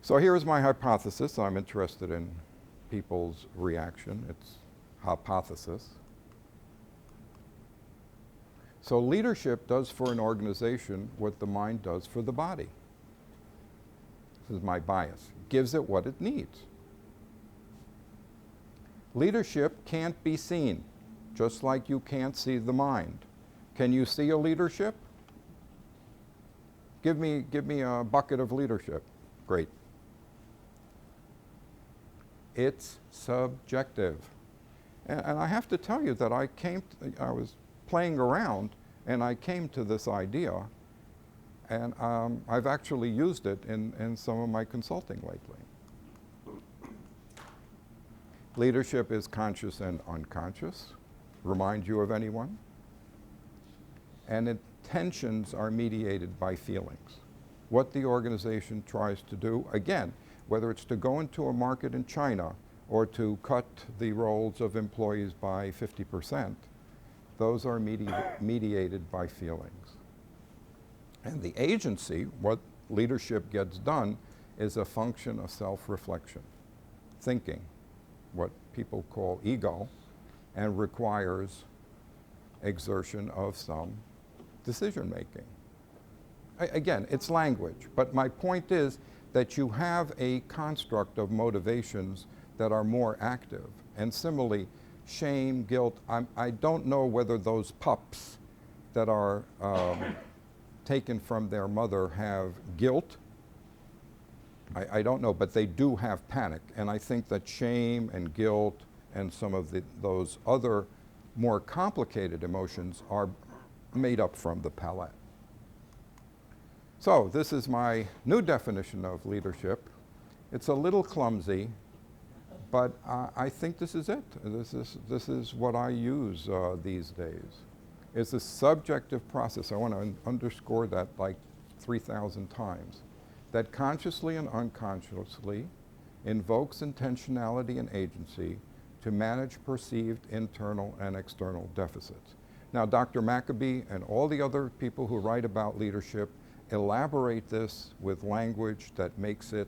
So here's my hypothesis. I'm interested in people's reaction. It's hypothesis. So leadership does for an organization what the mind does for the body. This is my bias. Gives it what it needs. Leadership can't be seen, just like you can't see the mind. Can you see a leadership? Give me a bucket of leadership. Great. It's subjective. And I have to tell you that I was playing around and I came to this idea, and I've actually used it in some of my consulting lately. Leadership is conscious and unconscious. Remind you of anyone? And intentions are mediated by feelings. What the organization tries to do, again, whether it's to go into a market in China or to cut the roles of employees by 50%, those are mediated by feelings. And the agency, what leadership gets done, is a function of self-reflection, thinking, what people call ego, and requires exertion of some decision-making. Again, it's language, but my point is that you have a construct of motivations that are more active. And similarly, shame, guilt, I don't know whether those pups that are taken from their mother have guilt. I don't know, but they do have panic. And I think that shame and guilt and some of those other more complicated emotions are made up from the palate. So this is my new definition of leadership. It's a little clumsy, but I think this is it. This is what I use these days. It's a subjective process. I want to underscore that like 3,000 times. That consciously and unconsciously invokes intentionality and agency to manage perceived internal and external deficits. Now, Dr. Maccabee and all the other people who write about leadership elaborate this with language that makes it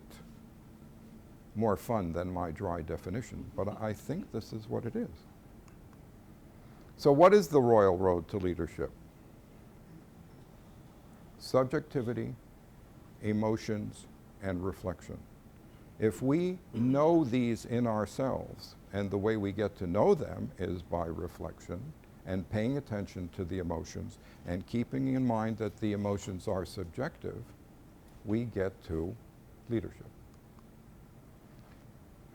more fun than my dry definition, but I think this is what it is. So what is the royal road to leadership? Subjectivity, emotions, and reflection. If we know these in ourselves, and the way we get to know them is by reflection and paying attention to the emotions and keeping in mind that the emotions are subjective, we get to leadership.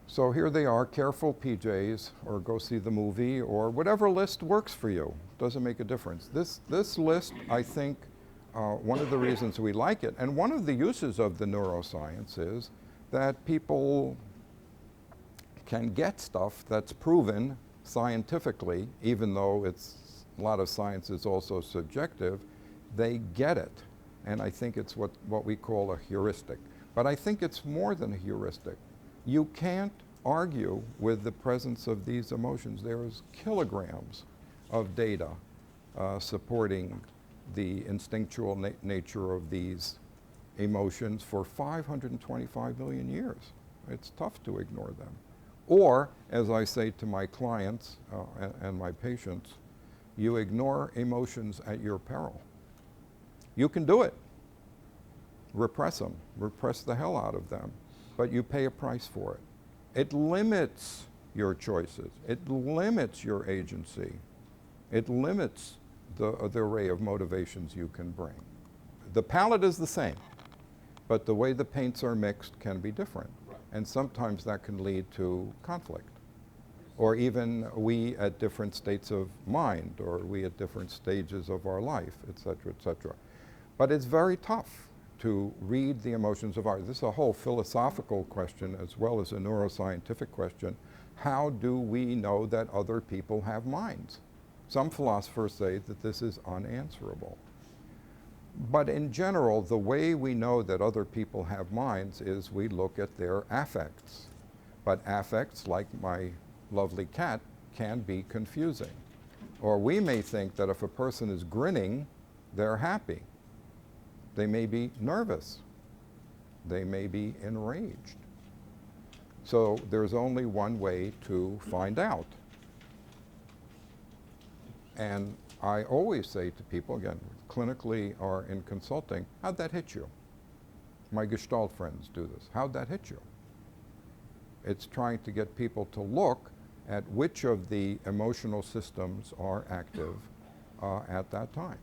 So here they are, careful PJs, or go see the movie, or whatever list works for you. Doesn't make a difference. This list, I think, one of the reasons we like it, and one of the uses of the neuroscience is that people can get stuff that's proven scientifically, even though a lot of science is also subjective, they get it. And I think it's what we call a heuristic. But I think it's more than a heuristic. You can't argue with the presence of these emotions. There's kilograms of data supporting the instinctual nature of these emotions for 525 million years. It's tough to ignore them. Or, as I say to my clients and my patients, you ignore emotions at your peril. You can do it. Repress them. Repress the hell out of them. But you pay a price for it. It limits your choices. It limits your agency. It limits the array of motivations you can bring. The palette is the same, but the way the paints are mixed can be different. And sometimes that can lead to conflict. Or even we at different states of mind, or we at different stages of our life, et cetera, et cetera. But it's very tough to read the emotions of others. This is a whole philosophical question as well as a neuroscientific question. How do we know that other people have minds? Some philosophers say that this is unanswerable. But in general, the way we know that other people have minds is we look at their affects. But affects, like my lovely cat, can be confusing. Or we may think that if a person is grinning, they're happy. They may be nervous. They may be enraged. So there's only one way to find out. And I always say to people, again, clinically or in consulting, how'd that hit you? My Gestalt friends do this. How'd that hit you? It's trying to get people to look at which of the emotional systems are active at that time.